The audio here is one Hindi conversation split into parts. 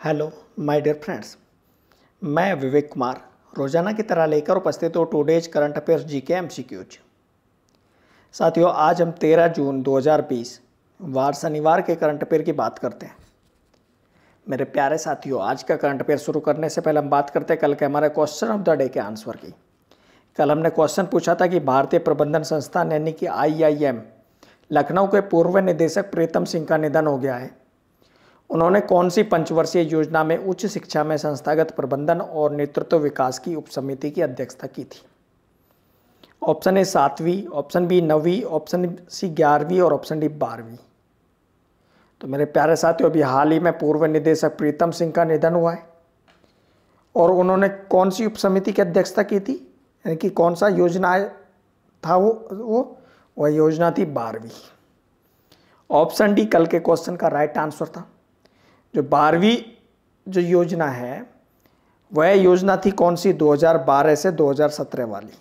हेलो माय डियर फ्रेंड्स, मैं विवेक कुमार रोजाना की तरह लेकर उपस्थित हूँ today's current affairs GK MCQs. साथियों, आज हम 13 जून 2020 वार शनिवार के करंट अफेयर की बात करते हैं। मेरे प्यारे साथियों, आज का करंट अफेयर शुरू करने से पहले हम बात करते हैं कल के हमारे क्वेश्चन ऑफ द डे के आंसर की। कल हमने क्वेश्चन पूछा था कि भारतीय प्रबंधन संस्थान यानी कि IIM लखनऊ के पूर्व निदेशक प्रीतम सिंह का निधन हो गया है। उन्होंने कौन सी पंचवर्षीय योजना में उच्च शिक्षा में संस्थागत प्रबंधन और नेतृत्व विकास की उपसमिति की अध्यक्षता की थी? ऑप्शन ए 7वीं, ऑप्शन बी 9वीं, ऑप्शन सी 11वीं और ऑप्शन डी 12वीं। तो मेरे प्यारे साथियों, अभी हाल ही में पूर्व निदेशक प्रीतम सिंह का निधन हुआ है और उन्होंने कौन सी उपसमिति की अध्यक्षता की थी, यानी कि कौन सा योजना था वह योजना थी 12वीं। ऑप्शन डी कल के क्वेश्चन का राइट आंसर था। जो 12वीं जो योजना है वह योजना थी कौन सी? 2012 से 2017 वाली।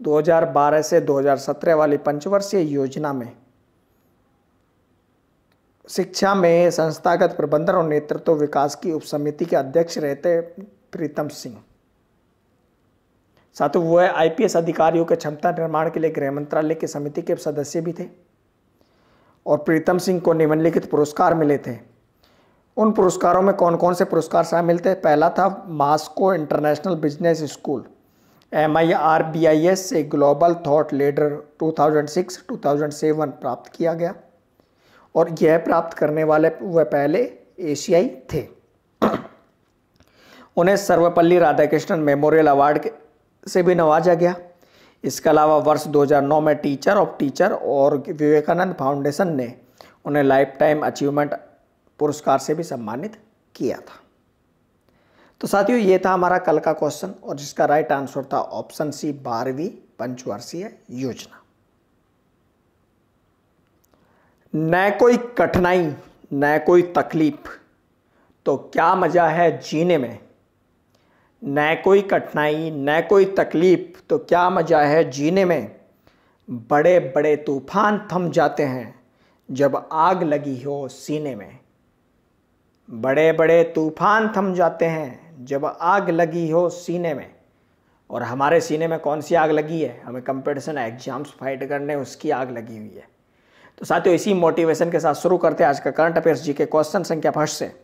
2012 से 2017 वाली पंचवर्षीय योजना में शिक्षा में संस्थागत प्रबंधन और नेतृत्व विकास की उपसमिति के अध्यक्ष रहते प्रीतम सिंह। साथ ही वह IPS अधिकारियों के क्षमता निर्माण के लिए गृह मंत्रालय की समिति के सदस्य भी थे और प्रीतम सिंह को निम्नलिखित पुरस्कार मिले थे। उन पुरस्कारों में कौन कौन से पुरस्कार शामिल थे? पहला था Moscow international business school MIRBIS से ग्लोबल थॉट लीडर 2006-2007 प्राप्त किया गया और यह प्राप्त करने वाले वह पहले एशियाई थे। उन्हें सर्वपल्ली राधाकृष्णन मेमोरियल अवार्ड से भी नवाजा गया। इसके अलावा वर्ष 2009 में टीचर ऑफ टीचर और विवेकानंद फाउंडेशन ने उन्हें लाइफ टाइम अचीवमेंट पुरस्कार से भी सम्मानित किया था। तो साथियों, ये था हमारा कल का क्वेश्चन और जिसका राइट आंसर था ऑप्शन सी 12वीं पंचवर्षीय योजना। न कोई कठिनाई न कोई तकलीफ तो क्या मजा है जीने में। न कोई कठिनाई न कोई तकलीफ तो क्या मजा है जीने में। बड़े बड़े तूफान थम जाते हैं जब आग लगी हो सीने में। बड़े बड़े तूफान थम जाते हैं जब आग लगी हो सीने में। और हमारे सीने में कौन सी आग लगी है? हमें कंपटीशन एग्जाम्स फाइट करने उसकी आग लगी हुई है। तो साथियों, इसी मोटिवेशन के साथ शुरू करते हैं आज का करंट अफेयर्स जी के क्वेश्चन संख्या फर्स्ट से।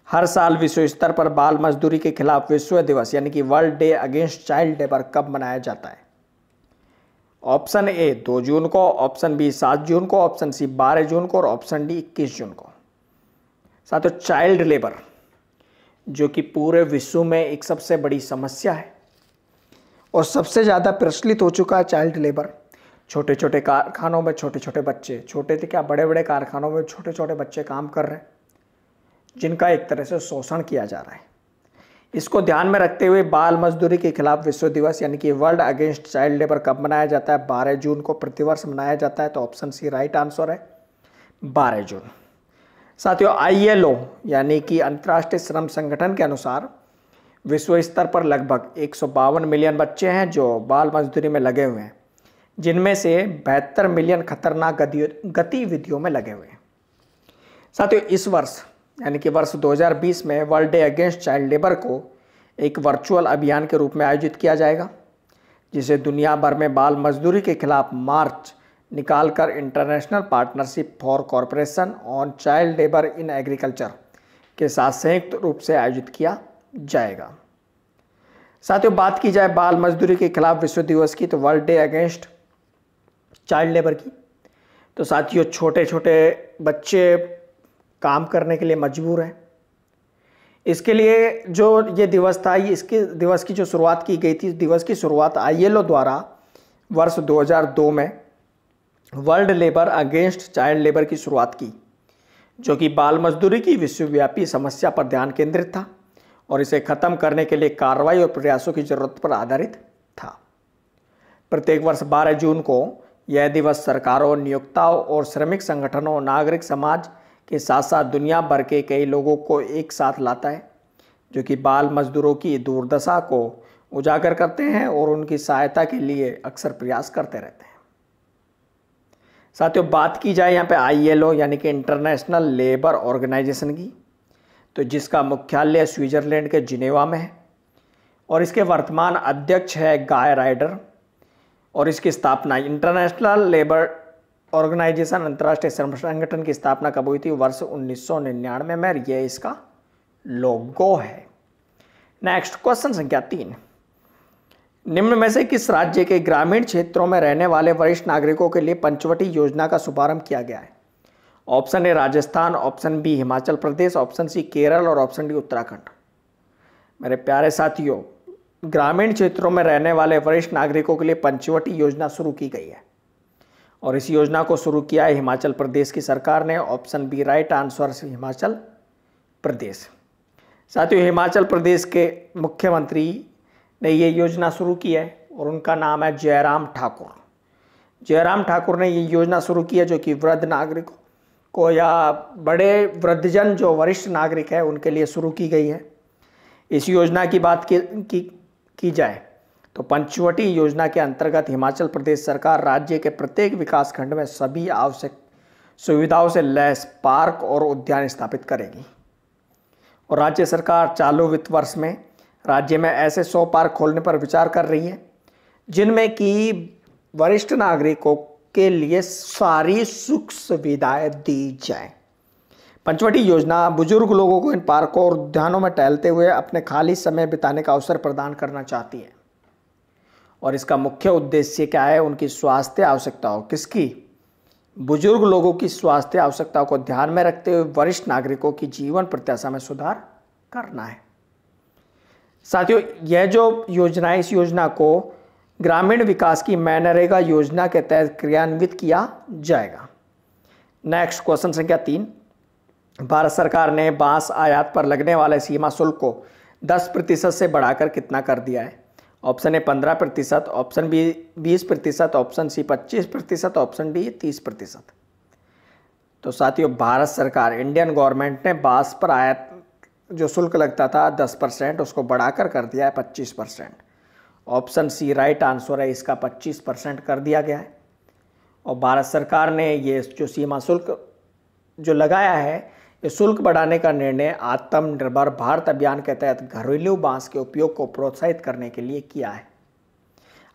हर साल विश्व स्तर पर बाल मजदूरी के खिलाफ विश्व दिवस यानी कि world day against child labour कब मनाया जाता है? ऑप्शन ए 2 जून को, ऑप्शन बी 7 जून को, ऑप्शन सी 12 जून को और ऑप्शन डी 21 जून को। साथियों, चाइल्ड लेबर जो कि पूरे विश्व में एक सबसे बड़ी समस्या है और सबसे ज़्यादा प्रचलित हो चुका है चाइल्ड लेबर। छोटे छोटे कारखानों में छोटे छोटे बच्चे, छोटे थे क्या बड़े बड़े कारखानों में छोटे छोटे बच्चे काम कर रहे हैं जिनका एक तरह से शोषण किया जा रहा है। इसको ध्यान में रखते हुए बाल मजदूरी के खिलाफ विश्व दिवस यानी कि वर्ल्ड अगेंस्ट चाइल्ड लेबर कब मनाया जाता है? 12 जून को प्रतिवर्ष मनाया जाता है। तो ऑप्शन सी राइट आंसर है 12 जून। साथियों, ILO यानी कि अंतर्राष्ट्रीय श्रम संगठन के अनुसार विश्व स्तर पर लगभग 152 मिलियन बच्चे हैं जो बाल मजदूरी में लगे हुए हैं, जिनमें से 72 मिलियन खतरनाक गतिविधियों में लगे हुए हैं। साथियों, इस वर्ष यानी कि वर्ष 2020 में world day against child labour को एक वर्चुअल अभियान के रूप में आयोजित किया जाएगा, जिसे दुनिया भर में बाल मजदूरी के खिलाफ मार्च निकालकर international partnership for corporation on child labour in agriculture के साथ संयुक्त रूप से आयोजित किया जाएगा। साथियों, बात की जाए बाल मजदूरी के खिलाफ विश्व दिवस की, तो world day against child labour की, तो साथियों छोटे छोटे बच्चे काम करने के लिए मजबूर हैं। इसके लिए जो ये दिवस था, इसके दिवस की जो शुरुआत की गई थी, दिवस की शुरुआत ILO द्वारा वर्ष 2002 में world labour against child labour की शुरुआत की, जो कि बाल मजदूरी की विश्वव्यापी समस्या पर ध्यान केंद्रित था और इसे खत्म करने के लिए कार्रवाई और प्रयासों की जरूरत पर आधारित था। प्रत्येक वर्ष 12 जून को यह दिवस सरकारों, नियोक्ताओं और श्रमिक संगठनों, नागरिक समाज के साथ साथ दुनिया भर के कई लोगों को एक साथ लाता है, जो कि बाल मजदूरों की दुर्दशा को उजागर करते हैं और उनकी सहायता के लिए अक्सर प्रयास करते रहते हैं। साथियों, बात की जाए यहाँ पे ILO यानी कि इंटरनेशनल लेबर ऑर्गेनाइजेशन की, तो जिसका मुख्यालय स्विट्जरलैंड के जिनेवा में है और इसके वर्तमान अध्यक्ष है गाय राइडर। और इसकी स्थापना इंटरनेशनल लेबर ऑर्गेनाइजेशन अंतर्राष्ट्रीय श्रम संगठन की स्थापना कब हुई थी? वर्ष 1999 में। यह इसका लोगो है। नेक्स्ट क्वेश्चन संख्या 3, निम्न में से किस राज्य के ग्रामीण क्षेत्रों में रहने वाले वरिष्ठ नागरिकों के लिए पंचवटी योजना का शुभारंभ किया गया है? Option A Rajasthan, option B Himachal Pradesh, option C Kerala और ऑप्शन डी उत्तराखंड। मेरे प्यारे साथियों, ग्रामीण क्षेत्रों में रहने वाले वरिष्ठ नागरिकों के लिए पंचवटी योजना शुरू की गई है और इस योजना को शुरू किया है हिमाचल प्रदेश की सरकार ने। Option B right answer, Himachal Pradesh. साथियों, हिमाचल प्रदेश के मुख्यमंत्री ने ये योजना शुरू की है और उनका नाम है जयराम ठाकुर। जयराम ठाकुर ने ये योजना शुरू की है जो कि वृद्ध नागरिकों को या बड़े वृद्धजन जो वरिष्ठ नागरिक है उनके लिए शुरू की गई है। इस योजना की बात की जाए तो पंचवटी योजना के अंतर्गत हिमाचल प्रदेश सरकार राज्य के प्रत्येक विकास खंड में सभी आवश्यक सुविधाओं से लैस पार्क और उद्यान स्थापित करेगी और राज्य सरकार चालू वित्त वर्ष में राज्य में ऐसे 100 पार्क खोलने पर विचार कर रही है जिनमें कि वरिष्ठ नागरिकों के लिए सारी सुख सुविधाएं दी जाए। पंचवटी योजना बुजुर्ग लोगों को इन पार्कों और उद्यानों में टहलते हुए अपने खाली समय बिताने का अवसर प्रदान करना चाहती है और इसका मुख्य उद्देश्य क्या है? उनकी स्वास्थ्य आवश्यकताओं, किसकी? बुजुर्ग लोगों की स्वास्थ्य आवश्यकताओं को ध्यान में रखते हुए वरिष्ठ नागरिकों की जीवन प्रत्याशा में सुधार करना है। साथियों, यह जो योजना है, इस योजना को ग्रामीण विकास की मनरेगा योजना के तहत क्रियान्वित किया जाएगा। नेक्स्ट क्वेश्चन संख्या 3, भारत सरकार ने बांस आयात पर लगने वाले सीमा शुल्क को 10% से बढ़ाकर कितना कर दिया है? Option A 15%, option B 20%, option C 25%, option D 30%। तो साथियों, भारत सरकार, इंडियन गवर्नमेंट ने बांस पर आयात जो शुल्क लगता था 10%, उसको बढ़ाकर कर दिया है 25%। ऑप्शन सी राइट आंसर है, इसका 25% कर दिया गया है। और भारत सरकार ने ये जो सीमा शुल्क जो लगाया है, ये शुल्क बढ़ाने का निर्णय आत्मनिर्भर भारत अभियान के तहत घरेलू बांस के उपयोग को प्रोत्साहित करने के लिए किया है।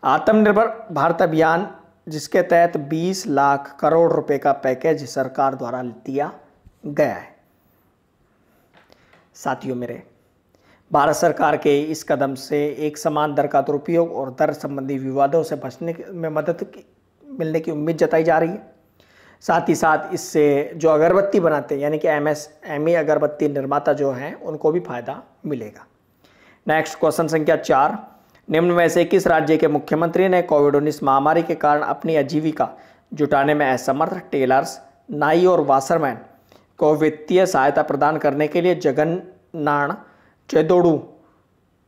आत्मनिर्भर भारत अभियान जिसके तहत 20 लाख करोड़ रुपए का पैकेज सरकार द्वारा दिया गया है। साथियों मेरे, भारत सरकार के इस कदम से एक समान दर का दुरुपयोग और दर संबंधी विवादों से बचने में मदद मिलने की उम्मीद जताई जा रही है। साथ ही साथ इससे जो अगरबत्ती बनाते हैं यानी कि MSME अगरबत्ती निर्माता जो हैं उनको भी फायदा मिलेगा। नेक्स्ट क्वेश्चन संख्या 4, निम्न में से किस राज्य के मुख्यमंत्री ने कोविड-19 महामारी के कारण अपनी आजीविका जुटाने में असमर्थ टेलर्स, नाई और वाशरमैन को वित्तीय सहायता प्रदान करने के लिए जगन्नान चेदोडू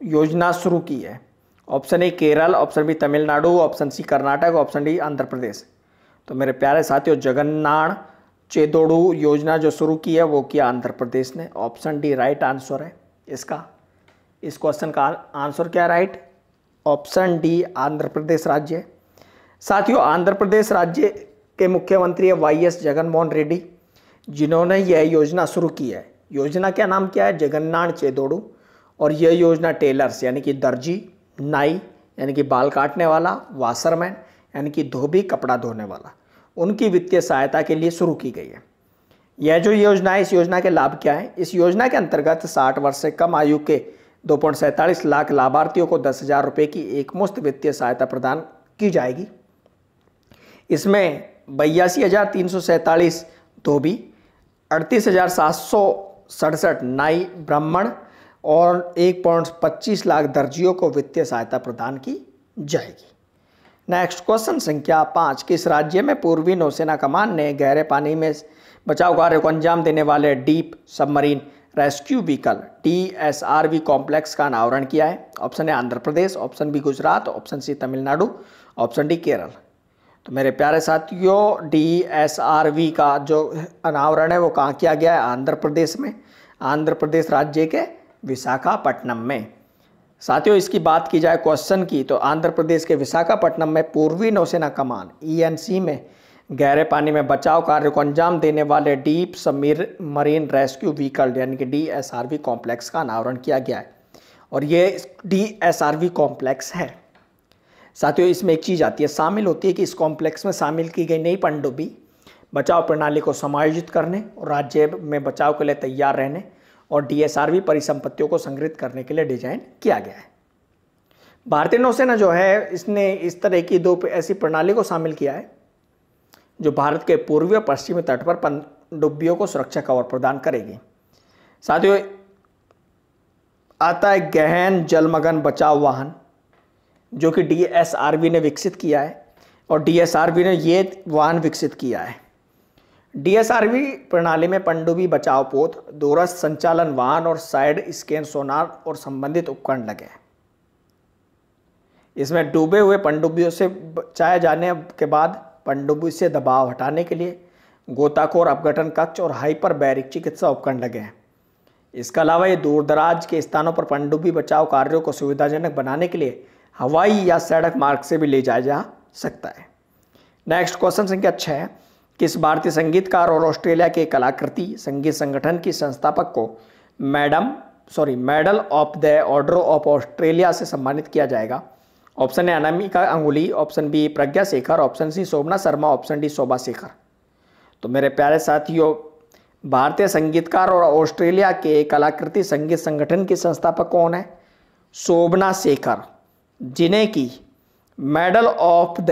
योजना शुरू की है? Option A Kerala, option B Tamil Nadu, option C Karnataka, option D Andhra Pradesh. तो मेरे प्यारे साथियों, जगन्नान चेदोडू योजना जो शुरू की है वो किया आंध्र प्रदेश ने। ऑप्शन डी राइट आंसर है इसका। इस क्वेश्चन का आंसर क्या है? राइट ऑप्शन डी आंध्र प्रदेश राज्य। साथियों, आंध्र प्रदेश राज्य के मुख्यमंत्री है YS जगनमोहन रेड्डी, जिन्होंने यह योजना शुरू की है। योजना का नाम क्या है? जगन्नान चेदोडू। और यह योजना टेलर्स यानी कि दर्जी, नाई यानी कि बाल काटने वाला, वाशरमैन यानी कि धोबी कपड़ा धोने वाला, उनकी वित्तीय सहायता के लिए शुरू की गई है। यह जो योजना है, इस योजना के लाभ क्या है? इस योजना के अंतर्गत 60 वर्ष से कम आयु के 2.47 लाख लाभार्थियों को 10,000 रुपये की एक मुश्त वित्तीय सहायता प्रदान की जाएगी। इसमें 82,347 धोबी, 38,767 नाई ब्राह्मण और 1.25 लाख दर्जियों को वित्तीय सहायता प्रदान की जाएगी। नेक्स्ट क्वेश्चन संख्या 5, किस राज्य में पूर्वी नौसेना कमान ने गहरे पानी में बचाव कार्य को अंजाम देने वाले deep submarine rescue vehicle DSRV complex का अनावरण किया है? Option A Andhra Pradesh, option B Gujarat, option C Tamil Nadu, option D Kerala. तो मेरे प्यारे साथियों, DSRV का जो अनावरण है वो कहाँ किया गया है? आंध्र प्रदेश में, आंध्र प्रदेश राज्य के विशाखापट्टनम में। साथियों, इसकी बात की जाए क्वेश्चन की, तो आंध्र प्रदेश के विशाखापट्टनम में पूर्वी नौसेना कमान ENC में गहरे पानी में बचाव कार्य को अंजाम देने वाले डीप सबमरीन रेस्क्यू व्हीकल यानी कि DSRV कॉम्प्लेक्स का अनावरण किया गया है और ये DSRV कॉम्प्लेक्स है। साथियों, इसमें एक चीज़ आती है, शामिल होती है कि इस कॉम्प्लेक्स में शामिल की गई नई पनडुब्बी बचाव प्रणाली को समायोजित करने और राज्य में बचाव के लिए तैयार रहने और DSRV परिसंपत्तियों को संग्रहित करने के लिए डिजाइन किया गया है। भारतीय नौसेना जो है इसने इस तरह की 2 ऐसी प्रणाली को शामिल किया है जो भारत के पूर्वी और पश्चिमी तट पर पनडुब्बियों को सुरक्षा कवर प्रदान करेगी। साथियों, आता है गहन जलमग्न बचाव वाहन जो कि DSRV ने विकसित किया है और DSRV ने ये वाहन विकसित किया है। DSRV प्रणाली में पनडुब्बी बचाव पोत, दूरस्थ संचालन वाहन और साइड स्कैन सोनार और संबंधित उपकरण लगे हैं। इसमें डूबे हुए पनडुब्बियों से बचाए जाने के बाद पनडुब्बी से दबाव हटाने के लिए गोताखोर अपघटन कक्ष और हाइपरबैरिक चिकित्सा उपकरण लगे हैं। इसके अलावा ये दूर दराज के स्थानों पर पनडुब्बी बचाव कार्यों को सुविधाजनक बनाने के लिए हवाई या सड़क मार्ग से भी ले जाया जा सकता है। नेक्स्ट क्वेश्चन संख्या 6, किस भारतीय संगीतकार और ऑस्ट्रेलिया के कलाकृति संगीत संगठन की संस्थापक को medal of the Order of Australia से सम्मानित किया जाएगा? ऑप्शन ए अनामिका अंगुली, ऑप्शन बी प्रज्ञा शेखर, ऑप्शन सी शोभना शर्मा, ऑप्शन डी शोभा शेखर। तो मेरे प्यारे साथियों, भारतीय संगीतकार और ऑस्ट्रेलिया के कलाकृति संगीत संगठन के संस्थापक कौन है? शोभना शेखर, जिन्हें की medal of the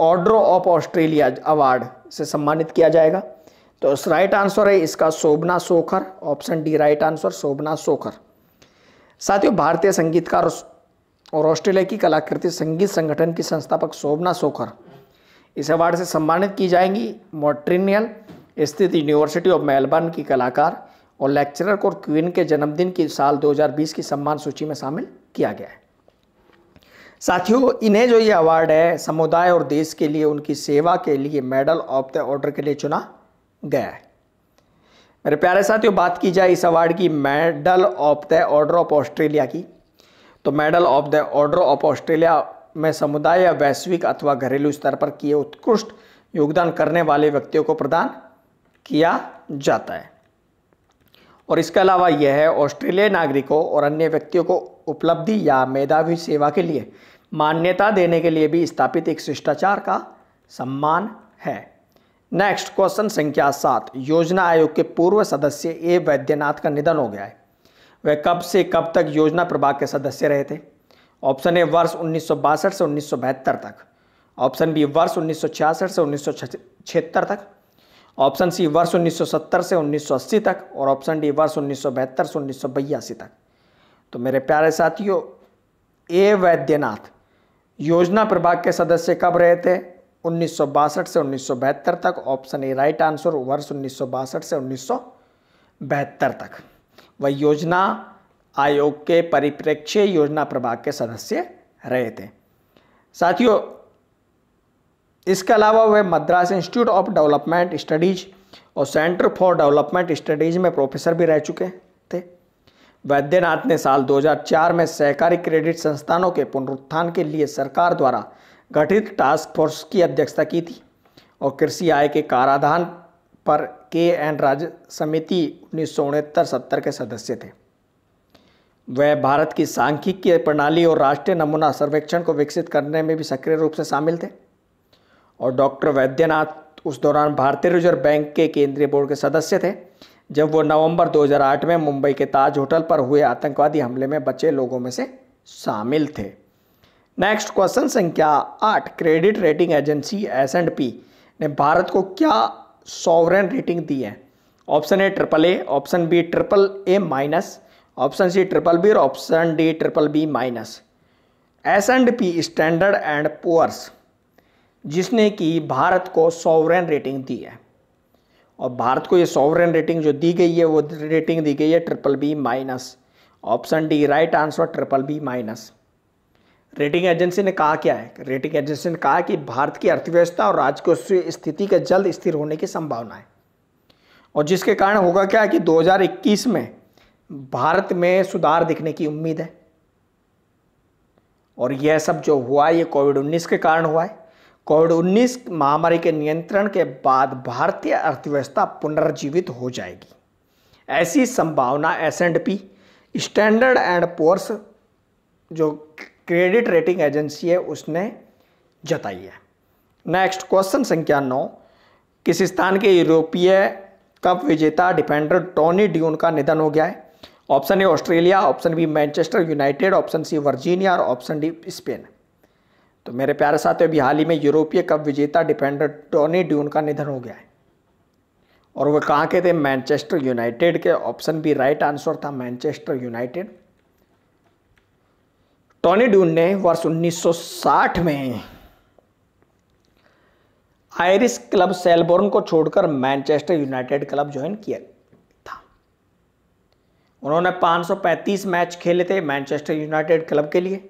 Order of Australia award से सम्मानित किया जाएगा। तो राइट आंसर है इसका Shobhana Shekhar, option D right answer Shobhana Shekhar. साथियों, भारतीय संगीतकार और ऑस्ट्रेलिया की कलाकृति संगीत संगठन की संस्थापक शोभना शेखर इस अवार्ड से सम्मानित की जाएंगी। मॉन्ट्रियल स्थित यूनिवर्सिटी ऑफ मेलबर्न की कलाकार और लेक्चरर को क्वीन के जन्मदिन की साल 2020 की सम्मान सूची में शामिल किया गया है। साथियों, इन्हें जो ये अवार्ड है समुदाय और देश के लिए उनकी सेवा के लिए मेडल ऑफ द ऑर्डर के लिए चुना गया है। मेरे प्यारे साथियों, बात की जाए इस अवार्ड की, medal of the Order of Australia की, तो medal of the Order of Australia में समुदाय या वैश्विक अथवा घरेलू स्तर पर किए उत्कृष्ट योगदान करने वाले व्यक्तियों को प्रदान किया जाता है। और इसके अलावा यह है ऑस्ट्रेलियाई नागरिकों और अन्य व्यक्तियों को उपलब्धि या मेधावी सेवा के लिए मान्यता देने के लिए भी स्थापित एक शिष्टाचार का सम्मान है। नेक्स्ट क्वेश्चन संख्या 7, योजना आयोग के पूर्व सदस्य ए वैद्यनाथ का निधन हो गया है। वे कब से कब तक योजना प्रभाग के सदस्य रहे थे? ऑप्शन ए वर्ष 1962 से 1972 तक, ऑप्शन बी वर्ष 1966 से 1976 तक, ऑप्शन सी वर्ष 1970 से 1980 तक और ऑप्शन डी वर्ष 1972 से 1982 तक। तो मेरे प्यारे साथियों, ए वैद्यनाथ योजना प्रभाग के सदस्य कब रहे थे? 1962 से 1972 तक, ऑप्शन ए राइट आंसर वर्ष 1962 से 1972 तक। वह योजना आयोग के परिप्रेक्ष्य योजना प्रभाग के सदस्य रहे थे। साथियों, इसके अलावा वे Madras Institute of Development Studies और सेंटर फॉर डेवलपमेंट स्टडीज में प्रोफेसर भी रह चुके थे। वैद्यनाथ ने साल 2004 में सहकारी क्रेडिट संस्थानों के पुनरुत्थान के लिए सरकार द्वारा गठित टास्क फोर्स की अध्यक्षता की थी और कृषि आय के कराधान पर KN राज्य समिति 1969-70 के सदस्य थे। वह भारत की सांख्यिकीय प्रणाली और राष्ट्रीय नमूना सर्वेक्षण को विकसित करने में भी सक्रिय रूप से शामिल थे। और डॉक्टर वैद्यनाथ उस दौरान भारतीय रिजर्व बैंक के केंद्रीय बोर्ड के सदस्य थे जब वो नवंबर 2008 में मुंबई के ताज होटल पर हुए आतंकवादी हमले में बचे लोगों में से शामिल थे। नेक्स्ट क्वेश्चन संख्या 8, क्रेडिट रेटिंग एजेंसी S&P ने भारत को क्या सॉवरेन रेटिंग दी है? Option A AAA, option B AAA-, option C BBB और option D BBB-। S&P standard and Poor's जिसने कि भारत को सॉवरेन रेटिंग दी है और भारत को ये सॉवरेन रेटिंग जो दी गई है वो रेटिंग दी गई है BBB-। Option D right answer BBB-। Rating agency ने कहा क्या है? रेटिंग एजेंसी ने कहा कि भारत की अर्थव्यवस्था और राजकोषीय स्थिति के जल्द स्थिर होने की संभावना है और जिसके कारण होगा क्या कि 2021 में भारत में सुधार दिखने की उम्मीद है। और यह सब जो हुआ ये कोविड-19 के कारण हुआ है। कोविड-19 महामारी के नियंत्रण के बाद भारतीय अर्थव्यवस्था पुनर्जीवित हो जाएगी, ऐसी संभावना S&P, स्टैंडर्ड एंड पुअर्स जो क्रेडिट रेटिंग एजेंसी है उसने जताई है। नेक्स्ट क्वेश्चन संख्या 9, किस स्थान के यूरोपीय कप विजेता डिफेंडर टोनी ड्यून का निधन हो गया है? Option A Australia, option B Manchester United, option C Virginia और ऑप्शन डी स्पेन। तो मेरे प्यारे साथियों, अभी हाल ही में यूरोपीय कप विजेता डिफेंडर टोनी ड्यून का निधन हो गया है और वो कहाँ के थे? मैनचेस्टर यूनाइटेड के। ऑप्शन बी राइट आंसर था, मैनचेस्टर यूनाइटेड। टोनी ड्यून ने वर्ष 1960 में आयरिश क्लब सेलबोर्न को छोड़कर मैनचेस्टर यूनाइटेड क्लब ज्वाइन किया था। उन्होंने 535 मैच खेले थे मैनचेस्टर यूनाइटेड क्लब के लिए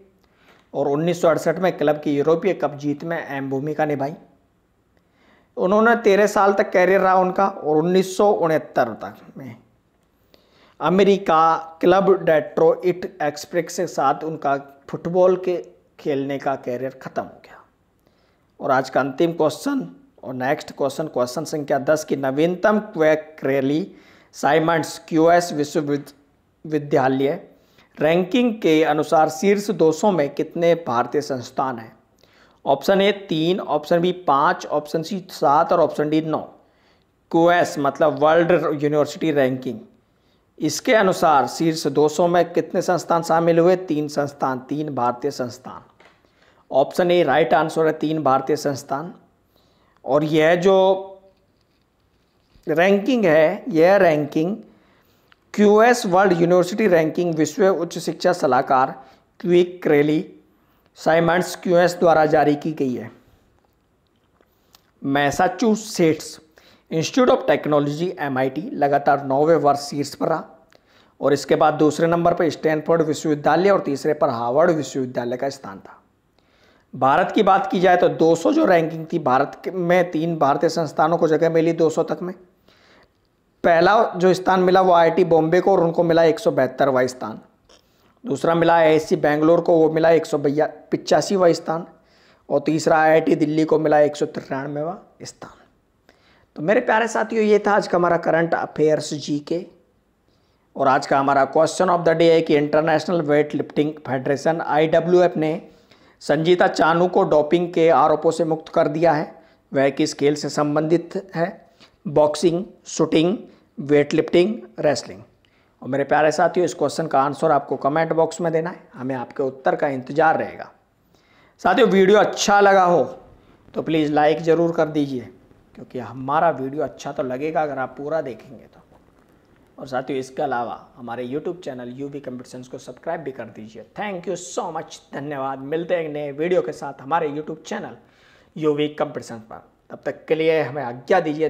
और 1968 में क्लब की यूरोपीय कप जीत में अहम भूमिका निभाई। उन्होंने 13 साल तक कैरियर रहा उनका और 1969 तक में अमेरिका क्लब डेट्रोइट एक्सप्रेस के साथ उनका फुटबॉल के खेलने का कैरियर खत्म हो गया। और आज का अंतिम क्वेश्चन और नेक्स्ट क्वेश्चन संख्या 10 की नवीनतम क्वेक्रेली साइमंड्स क्यूएस विश्वविद्यालय रैंकिंग के अनुसार शीर्ष 200 में कितने भारतीय संस्थान हैं? Option A 3, option B 5, option C 7 और ऑप्शन डी 9। क्यूएस मतलब वर्ल्ड यूनिवर्सिटी रैंकिंग, इसके अनुसार शीर्ष 200 में कितने संस्थान शामिल हुए? 3 संस्थान, 3 भारतीय संस्थान। ऑप्शन ए राइट आंसर है, 3 भारतीय संस्थान। और यह जो रैंकिंग है, यह ranking QS world university ranking विश्व उच्च शिक्षा सलाहकार क्वेक्रेली साइमंड्स क्यूएस द्वारा जारी की गई है। Massachusetts institute of technology MIT लगातार 9वें वर्ष शीर्ष पर रहा और इसके बाद दूसरे नंबर पर स्टैनफोर्ड विश्वविद्यालय और तीसरे पर हार्वर्ड विश्वविद्यालय का स्थान था। भारत की बात की जाए तो 200 जो रैंकिंग थी, भारत में 3 भारतीय संस्थानों को जगह मिली 200 तक में। पहला जो स्थान मिला वो IIT बॉम्बे को और उनको मिला 172वां स्थान। दूसरा मिला IISc बेंगलोर को, वो मिला 185वां स्थान और तीसरा IIT दिल्ली को मिला 193वां स्थान। तो मेरे प्यारे साथियों, ये था आज का हमारा करंट अफेयर्स GK। और आज का हमारा क्वेश्चन ऑफ द डे है कि international weight lifting federation IWF ने संजीता चानू को डोपिंग के आरोपों से मुक्त कर दिया है। वह किस खेल से संबंधित है? Boxing, shooting, weight lifting, wrestling. और मेरे प्यारे साथियों, इस क्वेश्चन का आंसर आपको कमेंट बॉक्स में देना है, हमें आपके उत्तर का इंतजार रहेगा। साथियों, वीडियो अच्छा लगा हो तो प्लीज़ लाइक ज़रूर कर दीजिए, क्योंकि हमारा वीडियो अच्छा तो लगेगा अगर आप पूरा देखेंगे तो। और साथियों, इसके अलावा हमारे YouTube channel UV computer science को सब्सक्राइब भी कर दीजिए। थैंक यू सो मच, धन्यवाद। मिलते हैं एक नए वीडियो के साथ हमारे YouTube channel UV computer science पर। तब तक के लिए हमें आज्ञा दीजिए।